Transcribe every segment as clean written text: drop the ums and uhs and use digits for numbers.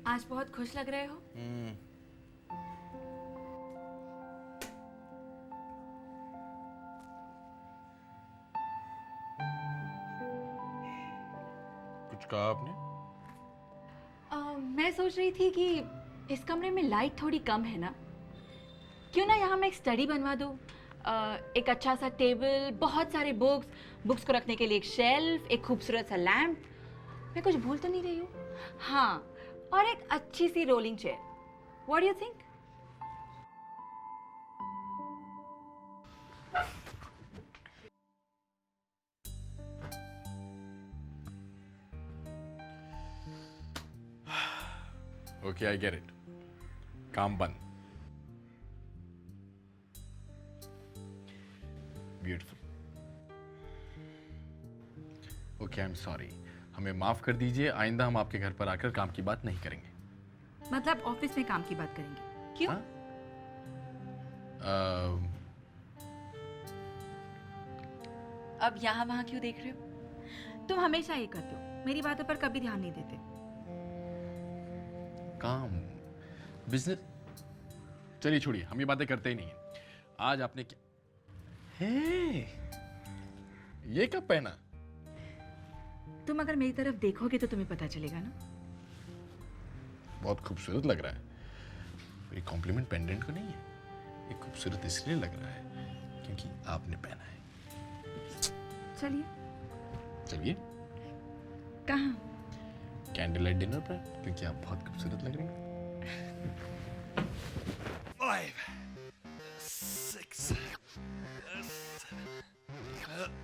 आज बहुत खुश लग रहे हो। कुछ कहा आपने? मैं सोच रही थी कि इस कमरे में लाइट थोड़ी कम है ना, क्यों ना यहाँ मैं एक स्टडी बनवा दूँ। एक अच्छा सा टेबल, बहुत सारे बुक्स को रखने के लिए एक शेल्फ, एक खूबसूरत सा लैम्प। मैं कुछ भूल तो नहीं रही हूँ? हाँ, और एक अच्छी सी rolling chair. What do you think? Okay, I get it. काम बंद। Beautiful. Okay, I am sorry. हमें माफ कर दीजिए। आइंदा हम आपके घर पर आकर काम की बात नहीं करेंगे। मतलब ऑफिस में काम की बात करेंगे? क्यों? हाँ? अब यहाँ वहाँ क्यों देख रहे हो? तुम हमेशा ये करते हो, मेरी बातों पर कभी ध्यान नहीं देते। काम, बिजनेस। चलिए छोड़िए, हम ये बातें करते ही नहीं हैं। आज आपने क्या ये कब पहना? तुम अगर मेरी तरफ देखोगे तो तुम्हें पता चलेगा ना। बहुत खूबसूरत लग रहा है। ये कॉम्प्लीमेंट पेंडेंट को नहीं है, ये खूबसूरत इसलिए लग रहा है क्योंकि आपने पहना है। चलिए। चलिए। कहाँ? कैंडल लाइट डिनर पर, क्योंकि आप बहुत खूबसूरत लग रही हैं। 5, 6, 7,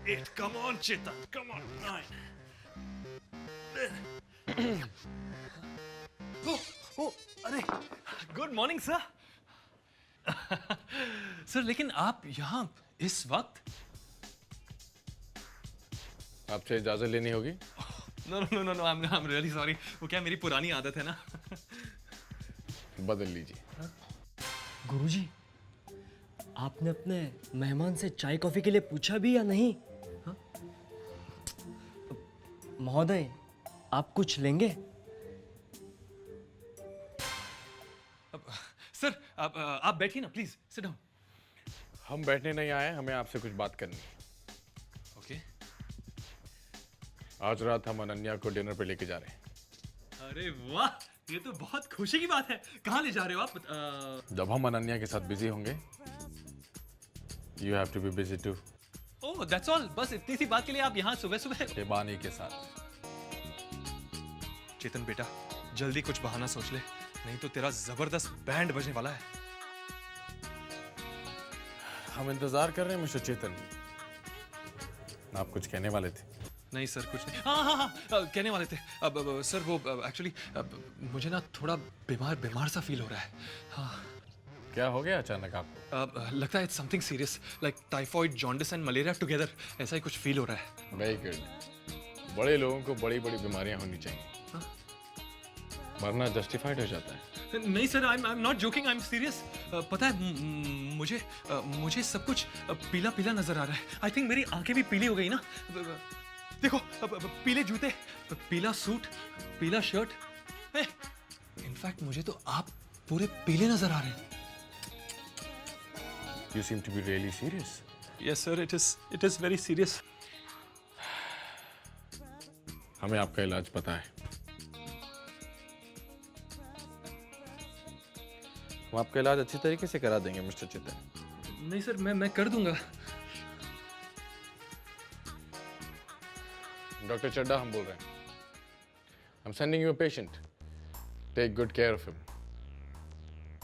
8. Come on, Chetan. Come on. 9. Oh, अरे, गुड मॉर्निंग सर। सर, लेकिन आप यहाँ इस वक्त? आपसे इजाजत लेनी होगी। No no no no, I am really sorry. वो क्या, मेरी पुरानी आदत है ना। बदल लीजिए। गुरुजी, आपने अपने मेहमान से चाय कॉफी के लिए पूछा भी या नहीं? हाँ? महोदय, आप कुछ लेंगे? सर, आप बैठिए ना, प्लीज सिट डाउन। हम बैठने नहीं आए, हमें आपसे कुछ बात करनी है। ओके। आज रात हम अनन्या को डिनर पे लेके जा रहे हैं। अरे वाह, ये तो बहुत खुशी की बात है। कहाँ ले जा रहे हो आप? जब हम अनन्या के साथ बिजी होंगे, you have to be busy too. Oh, that's all. बस इतनी सी बात के लिए आप यहाँ सुबह सुबह? शिबानी के साथ। चेतन बेटा, जल्दी कुछ बहाना सोच ले, नहीं तो तेरा जबरदस्त बैंड बजने वाला है। हम इंतजार कर रहे हैं मिस्टर चेतन। आप कुछ कहने वाले थे? नहीं सर, कुछ नहीं। हाँ हाँ हाँ, कहने वाले थे। अब सर, वो एक्चुअली मुझे ना थोड़ा बीमार सा फील हो रहा है। हाँ। क्या हो गया अचानक आपको? लगता है it's something serious, like typhoid, jaundice and malaria together. ऐसा ही कुछ फील हो रहा है। Very good. बड़े लोगों को बड़ी बड़ी बीमारियां होनी चाहिए। मरना जस्टिफाइड हो जाता है। नहीं sir, I am not joking, I am serious. पता है, मुझे सब कुछ पीला पीला नजर आ रहा है। आई थिंक मेरी आंखें भी पीली हो गई ना। देखो, पीले जूते, पीला सूट, पीला शर्ट। इनफैक्ट मुझे तो आप पूरे पीले नजर आ रहे हैं। You seem to be really serious. Yes sir, it is very serious. हमें आपका इलाज पता है। हम आपका इलाज अच्छी तरीके से करा देंगे मिस्टर चेतन। नहीं सर, मैं कर दूंगा। डॉक्टर चड्डा हम बोल रहे हैं। I'm sending you a patient. Take good care of him.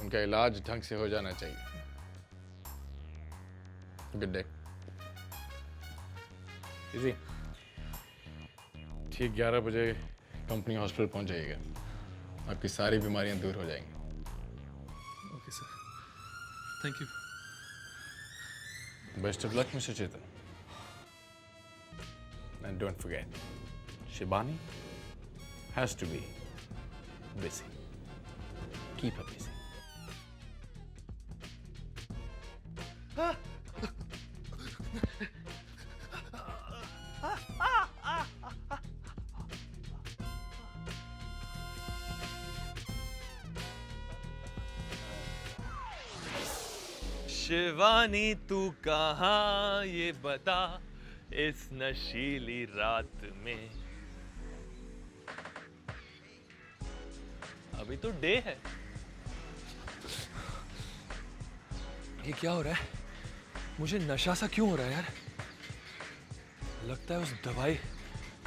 उनका इलाज ढंग से हो जाना चाहिए। Good day. Easy. ठीक 11 बजे कंपनी हॉस्पिटल पहुंच जाइएगा। आपकी सारी बीमारियां दूर हो जाएंगी। Okay sir, thank you. Best of luck, Mr. Chetan. And don't forget, Shibani has to be busy. Keep her busy. Shivani तू कहाँ ये बता इस नशीली रात में। अभी तो डे है। ये क्या हो रहा है? मुझे नशा सा क्यों हो रहा है यार? लगता है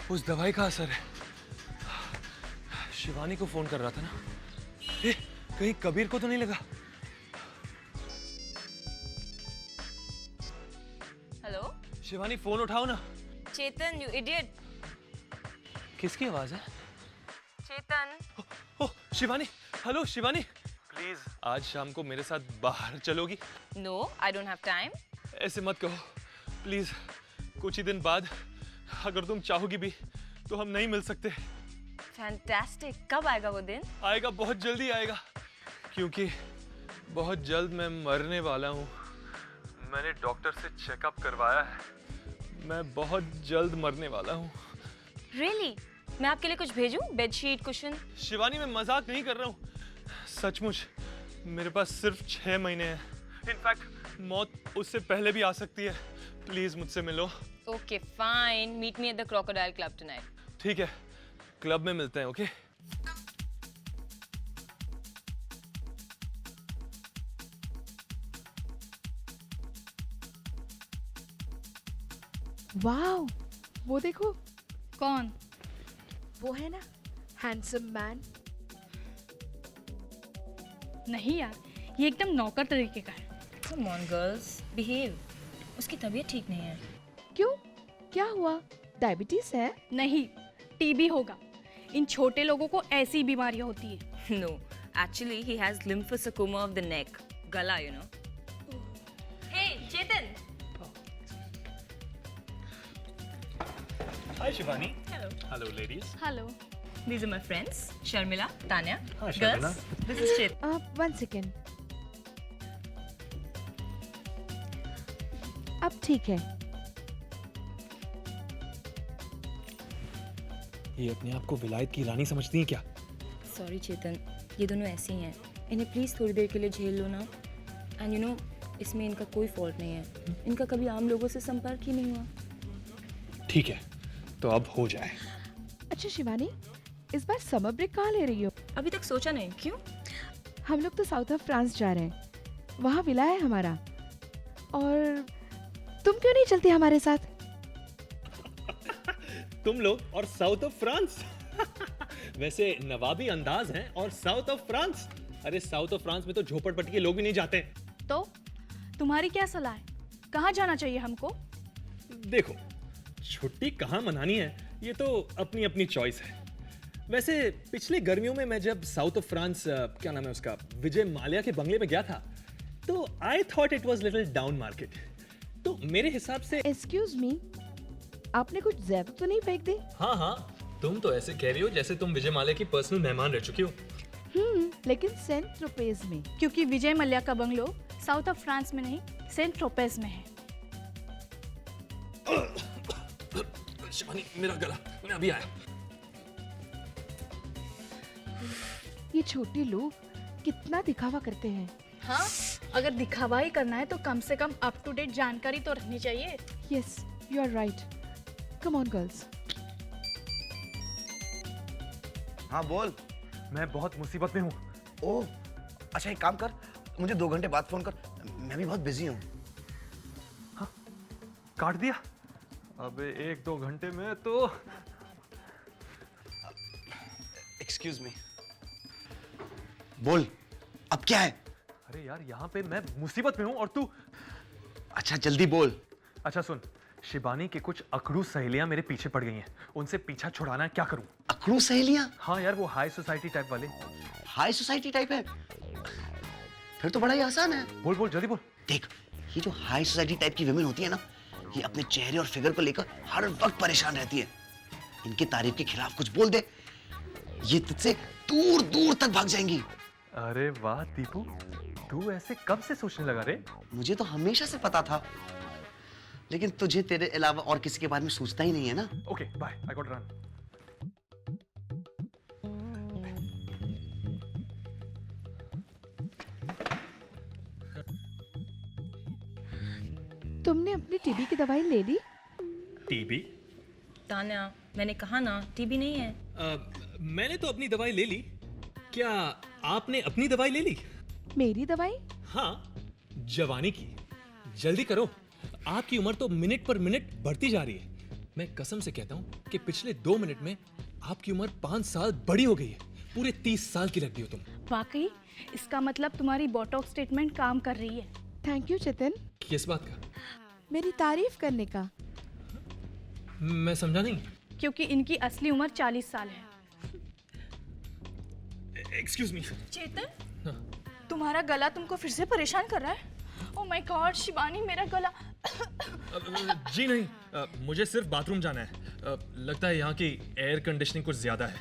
उस दवाई का असर है। शिवानी को फोन कर रहा था ना। कहीं कबीर को तो नहीं लगा? हेलो शिवानी फोन उठाओ ना। Chetan, you idiot. किसकी आवाज है? Chetan, oh Shivani, hello Shivani, please आज शाम को मेरे साथ बाहर चलोगी? No I don't have time. ऐसे मत कहो प्लीज। कुछ ही दिन बाद अगर तुम चाहोगी भी तो हम नहीं मिल सकते। फैंटास्टिक, कब आएगा वो दिन? आएगा, बहुत जल्दी आएगा, क्योंकि बहुत जल्द मैं मरने वाला हूँ। मैंने डॉक्टर से चेकअप करवाया है। मैं बहुत जल्द मरने वाला हूँ। रियली? मैं आपके लिए कुछ भेजूं? Bedsheet, cushion? शिवानी मैं मजाक नहीं कर रहा हूँ, सचमुच। मेरे पास सिर्फ 6 महीने हैं। इनफैक्ट मौत उससे पहले भी आ सकती है। प्लीज मुझसे मिलो। Okay fine, meet me at the crocodile club tonight. ठीक है, क्लब में मिलते हैं। ओके वाओ, वो देखो, कौन? वो है ना हैंडसम मैन। नहीं यार, ये एकदम नौकर तरीके का है। कम ऑन गर्ल्स, बिहेव। उसकी तबीयत ठीक नहीं है। क्यों, क्या हुआ? डायबिटीज है? नहीं, टीबी होगा। इन छोटे लोगों को ऐसी बीमारियां होती है। No, actually he has lymphosarcoma of the neck, गला, you know. Hey Chetan. Hi Shivani. Hello. Hello ladies. Hello. These are my friends, Sharmila, Tanya. Hi, Sharmila. Girls, this is Chit. One second. अब ठीक है। ये अपने आप को विलायत की रानी समझती हैं क्या? Sorry चेतन, ये दोनों ऐसे ही हैं। इन्हें प्लीज थोड़ी देर के लिए झेल लो ना। एंड यू नो, इसमें इनका कोई फॉल्ट नहीं है। इनका कभी आम लोगों से संपर्क ही नहीं हुआ। ठीक है, तो अब हो जाए। अच्छा शिवानी, इस बार समर ब्रेक कहाँ ले रही हो? अभी तक सोचा नहीं, क्यों? हम लोग तो साउथ ऑफ फ्रांस जा रहे हैं, वहाँ विला है हमारा। और तुम क्यों नहीं चलती हमारे साथ? तुम लोग और साउथ ऑफ फ्रांस। वैसे नवाबी अंदाज हैं और साउथ ऑफ फ्रांस। अरे साउथ ऑफ फ्रांस में तो झोपड़पट्टी के लोग भी नहीं जाते। तो तुम्हारी क्या सलाह है? कहाँ जाना चाहिए हमको? देखो, छुट्टी कहाँ मनानी है ये तो अपनी अपनी चॉइस है। वैसे पिछले गर्मियों में मैं जब साउथ ऑफ फ्रांस, क्या नाम है उसका, विजय माल्या के बंगले में गया था, तो I thought it was little down market. तो मेरे हिसाब से एक्सक्यूज मी, आपने कुछ ज्यादा तो नहीं फेंक दी? हाँ, तुम तो ऐसे कह रही हो जैसे तुम विजय माल्या की पर्सनल मेहमान रह चुकी हो। लेकिन सेंट ट्रोपेज में। क्योंकि विजय मल्ल्या का बंगलो साउथ ऑफ फ्रांस में नहीं, सेंट ट्रोपेज में है। शिवानी, मेरा गला, मैं अभी आया। ये छोटे लोग कितना दिखावा करते हैं। हाँ, अगर दिखावा ही करना है तो कम से कम अप टू डेट जानकारी तो रखनी चाहिए। Yes, you are right. Come on girls. हाँ बोल। मैं बहुत मुसीबत में हूँ। ओह अच्छा, एक काम कर, मुझे 2 घंटे बाद फोन कर, मैं भी बहुत बिजी हूँ। काट दिया? अबे 1-2 घंटे में तो। Excuse me. बोल, अब क्या है? अरे यार, यहाँ पे मैं मुसीबत में हूँ और तू। अच्छा जल्दी बोल। अच्छा सुन, शिबानी की कुछ अकड़ू सहेलियां मेरे पीछे पड़ गई हैं। उनसे पीछा छुड़ाना है, क्या करूं? अकड़ू सहेलियां? हाँ यार, वो हाई सोसाइटी टाइप वाले। हाई सोसाइटी टाइप है? फिर तो बड़ा ही आसान है। बोल बोल, जल्दी बोल। देख, ये जो हाई सोसाइटी टाइप की विमेन होती है ना, ये अपने चेहरे और फिगर को लेकर हर वक्त परेशान रहती है। इनकी तारीफ के खिलाफ कुछ बोल दे, ये तुझसे दूर दूर तक भाग जाएंगी। अरे वाह दीपू, तू ऐसे कब से सोचने लगा रे? मुझे तो हमेशा से पता था, लेकिन तुझे तेरे अलावा और किसी के बारे में सोचता ही नहीं है ना। Okay bye, I got run. तुमने अपनी टीबी की दवाई ले ली? टीबी? तान्या, मैंने कहा ना टीबी नहीं है। मैंने तो अपनी दवाई ले ली। क्या आपने अपनी दवाई ले ली? मेरी दवाई? हाँ, जवानी की। जल्दी करो, आपकी उम्र तो मिनट पर मिनट बढ़ती जा रही है। मैं कसम से कहता हूँ कि पिछले 2 मिनट में आपकी उम्र 5 साल बड़ी हो गई है। पूरे 30 साल की लगती हो तुम। वाकई इसका मतलब तुम्हारी बोटॉक्स ट्रीटमेंट काम कर रही है। थैंक यू चेतन, किस बात का? मेरी तारीफ करने का। मैं समझा नहीं। क्योंकि इनकी असली उम्र 40 साल है। Excuse me. चेतन, तुम्हारा गला तुमको फिर से परेशान कर रहा है? ओह माय गॉड शिवानी, मेरा गला। जी नहीं, मुझे सिर्फ बाथरूम जाना है। लगता है यहाँ की एयर कंडीशनिंग कुछ ज्यादा है।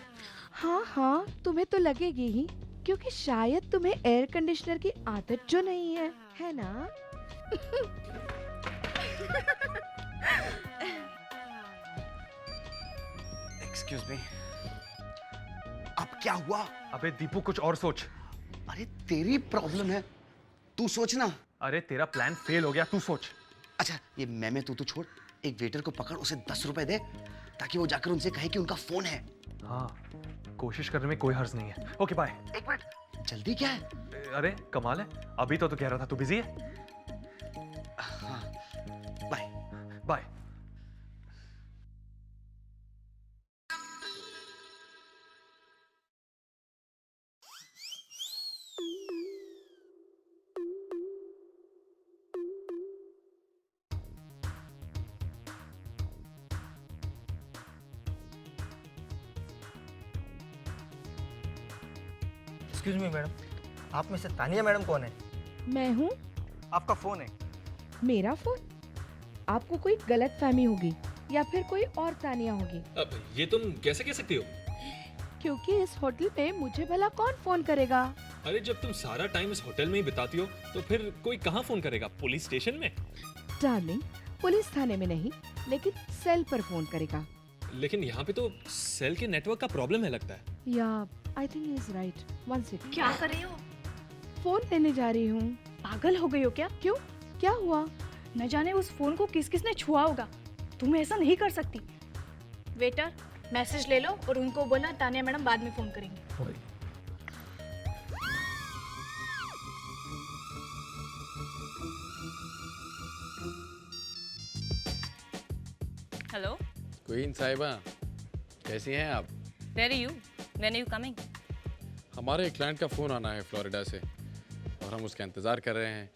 हाँ हाँ, तुम्हें तो लगेगी ही, क्योंकि शायद तुम्हें एयर कंडीशनर की आदत जो नहीं है ना? एक्सक्यूज मी, अब क्या हुआ? अबे दीपू, कुछ और सोच। अरे तेरी प्रॉब्लम है, तू सोचना। अरे तेरा प्लान फेल हो गया, तू सोच। अच्छा ये मैं तू छोड़, एक वेटर को पकड़, उसे 10 रुपए दे ताकि वो जाकर उनसे कहे कि उनका फोन है। हाँ, कोशिश करने में कोई हर्ज नहीं है। Okay bye. एक मिनट, जल्दी क्या है? अरे कमाल है, अभी तो कह रहा था तू बिजी है। हाँ, bye. Bye. Excuse me madam, आप में से तानिया मैडम कौन है? मैं हूँ। आपका फोन है? मेरा फोन? आपको कोई गलत फहमी होगी या फिर कोई और तानिया होगी। अब ये तुम कैसे कह सकती हो? क्योंकि इस होटल में मुझे भला कौन फोन करेगा? अरे जब तुम सारा टाइम इस होटल में ही बिताती हो तो फिर कोई कहाँ फोन करेगा? पुलिस स्टेशन में? डार्लिंग, पुलिस थाने में नहीं, लेकिन सेल पर फोन करेगा। लेकिन यहाँ पे तो सेल के नेटवर्क का प्रॉब्लम है लगता है। या I think he is right. One second. क्या कर रही हो? फोन लेने जा रही हूँ। पागल हो गई हो क्या? क्यों, क्या हुआ? न जाने उस फोन को किस किसने छुआ होगा। तुम ऐसा नहीं कर सकती। वेटर, मैसेज ले लो और उनको बोलना तानिया मैडम बाद में फोन करेंगे। हेलो, क्वीन साहिबा, कैसी हैं आप? Where are you? When are you coming? हमारे एक क्लाइंट का फ़ोन आना है फ्लोरिडा से और हम उसका इंतज़ार कर रहे हैं।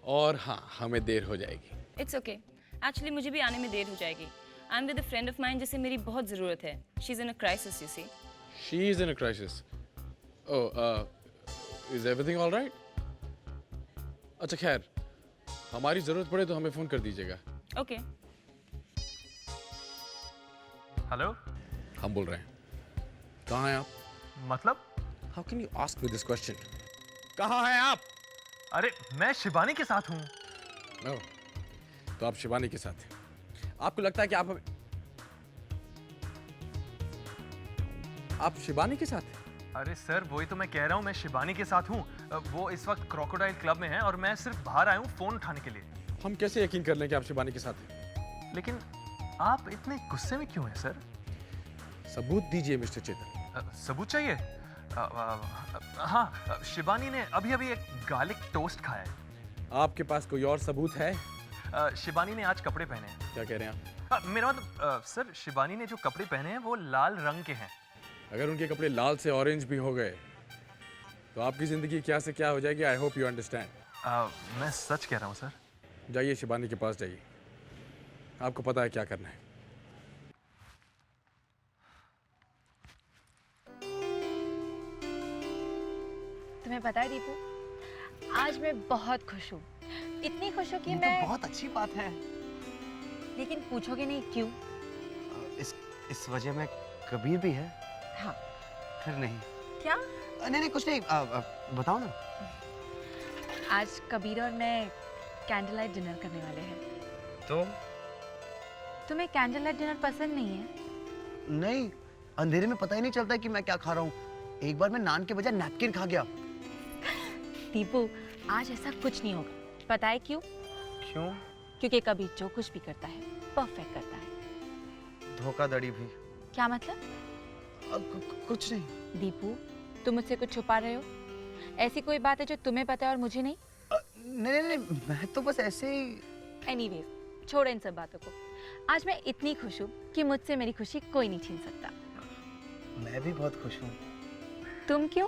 और हाँ, हमें देर हो जाएगी। इट्स ओके, एक्चुअली मुझे भी आने में देर हो जाएगी। I am with a friend of mine जिसे मेरी बहुत ज़रूरत है। She is in a crisis, you see. She is in a crisis. Oh, is everything all right? अच्छा खैर, हमारी ज़रूरत पड़े तो हमें फ़ोन कर दीजिएगा। ओके। हेलो, हम बोल रहे हैं। कहाँ हैं आप? मतलब? How can you ask me this question? कहाँ हैं आप? अरे मैं शिवानी के साथ हूँ। ओह, तो आप शिवानी के साथ हैं। आपको लगता है कि आप शिवानी के साथ हैं? अरे सर, वही तो मैं कह रहा हूँ, मैं शिवानी के साथ हूँ। वो इस वक्त क्रोकोडाइल क्लब में है और मैं सिर्फ बाहर आया हूँ फोन उठाने के लिए। हम कैसे यकीन कर लें कि आप शिवानी के साथ हैं? लेकिन आप इतने गुस्से में क्यों हैं सर? सबूत दीजिए मिस्टर चेतन। सबूत चाहिए? हाँ, शिवानी ने अभी अभी एक गार्लिक टोस्ट खाया है। आपके पास कोई और सबूत है? शिवानी ने आज कपड़े पहने हैं। क्या कह रहे हैं आप? मेरा मतलब सर, शिवानी ने जो कपड़े पहने हैं वो लाल रंग के हैं। अगर उनके कपड़े लाल से ऑरेंज भी हो गए तो आपकी जिंदगी क्या से क्या हो जाएगी। I hope you understand. मैं सच कह रहा हूँ सर। जाइए शिवानी के पास जाइए, आपको पता है क्या करना है। तुम्हें पता है दीपू, आज मैं बहुत खुश हूँ। इतनी खुश हूँ कि ये मैं तो बहुत अच्छी बात है। लेकिन पूछोगे नहीं क्यों? इस वजह में कबीर भी है। हाँ। फिर नहीं। क्या? नहीं कुछ नहीं, बताओ ना। आज कबीर और मैं कैंडल लाइट डिनर करने वाले हैं। तो तुम्हें कैंडल लाइट डिनर पसंद नहीं है? नहीं, अंधेरे में पता ही नहीं चलता कि मैं क्या खा रहा हूँ। एक बार मैं नान के बजाय नैपकिन खा गया। दीपू, आज ऐसा कुछ नहीं होगा। पता है क्यों? क्यों? क्योंकि कभी जो कुछ भी करता है परफेक्ट करता है। धोखाधड़ी भी। क्या मतलब? कुछ नहीं। दीपू, तुम मुझसे कुछ छुपा रहे हो? ऐसी कोई बात है जो तुम्हें पता है और मुझे नहीं? नहीं नहीं नहीं, मैं तो बस ऐसे ही। एनीवेज, छोड़ो इन सब बातों को। आज मैं इतनी खुश हूँ कि मुझसे मेरी खुशी कोई नहीं छीन सकता। मैं भी बहुत खुश हूँ। तुम क्यों?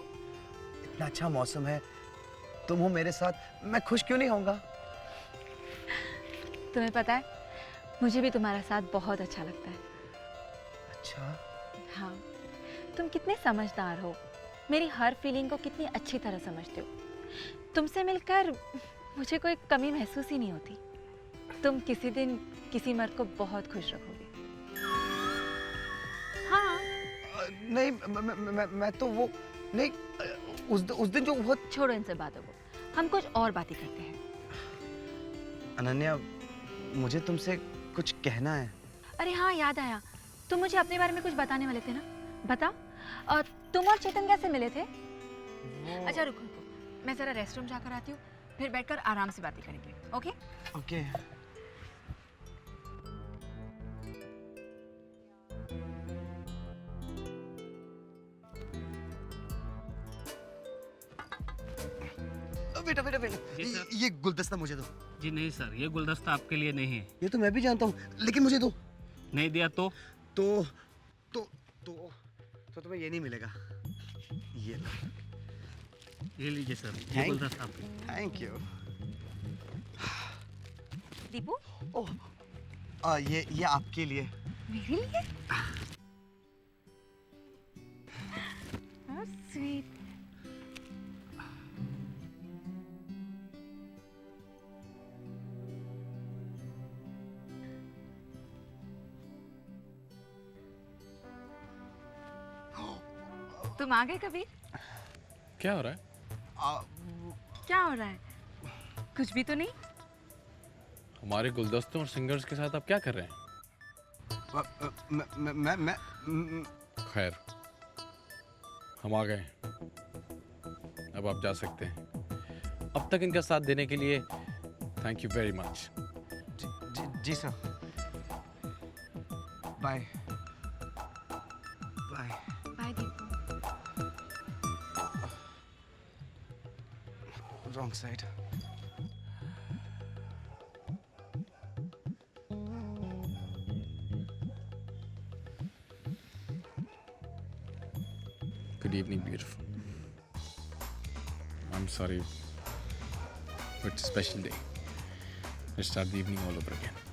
इतना अच्छा मौसम है, तुम हो मेरे साथ, मैं खुश क्यों नहीं होऊंगा? तुम्हें पता है, मुझे भी तुम्हारा साथ बहुत अच्छा लगता है। अच्छा। हाँ, तुम कितने समझदार हो, मेरी हर फीलिंग को कितनी अच्छी तरह समझते हो। तुमसे मिलकर मुझे कोई कमी महसूस ही नहीं होती। तुम किसी दिन किसी मर्द को बहुत खुश रखोगे। हाँ। नहीं, मैं तो वो नहीं, उस दिन जो वो। छोड़ो इन सब बातों को, हम कुछ और बातें करते हैं। अनन्या, मुझे तुमसे कुछ कहना है। अरे हाँ, याद आया, तुम मुझे अपने बारे में कुछ बताने वाले थे ना? बता। और तुम और चेतन कैसे मिले थे? अच्छा रुको रुको, मैं जरा रेस्टरूम जाकर आती हूँ, फिर बैठकर आराम से बातें करेंगे। ओके? ओके। बेटा बेटा बेटा, ये गुलदस्ता मुझे दो। जी नहीं सर, ये गुलदस्ता आपके लिए नहीं है। ये तो मैं भी जानता हूँ, लेकिन मुझे दो। नहीं दिया तो तुम्हें ये नहीं मिलेगा। ये लो। ये लीजिए सर, ये गुलदस्ता आपके। Thank you. दीपू, ओह, ये आपके लिए। मेरे लिए? How sweet. तुम आ गए कबीर? क्या हो रहा है? क्या हो रहा है? कुछ भी तो नहीं। हमारे गुलदस्तों और सिंगर्स के साथ आप क्या कर रहे हैं? मैं खैर, हम आ गए, अब आप जा सकते हैं। अब तक इनका साथ देने के लिए थैंक यू वेरी मच। जी sir. Bye bye. Bye Deepu. Wrong side. Good evening, beautiful. I'm sorry, but it's a special day. Let's start the evening all over again.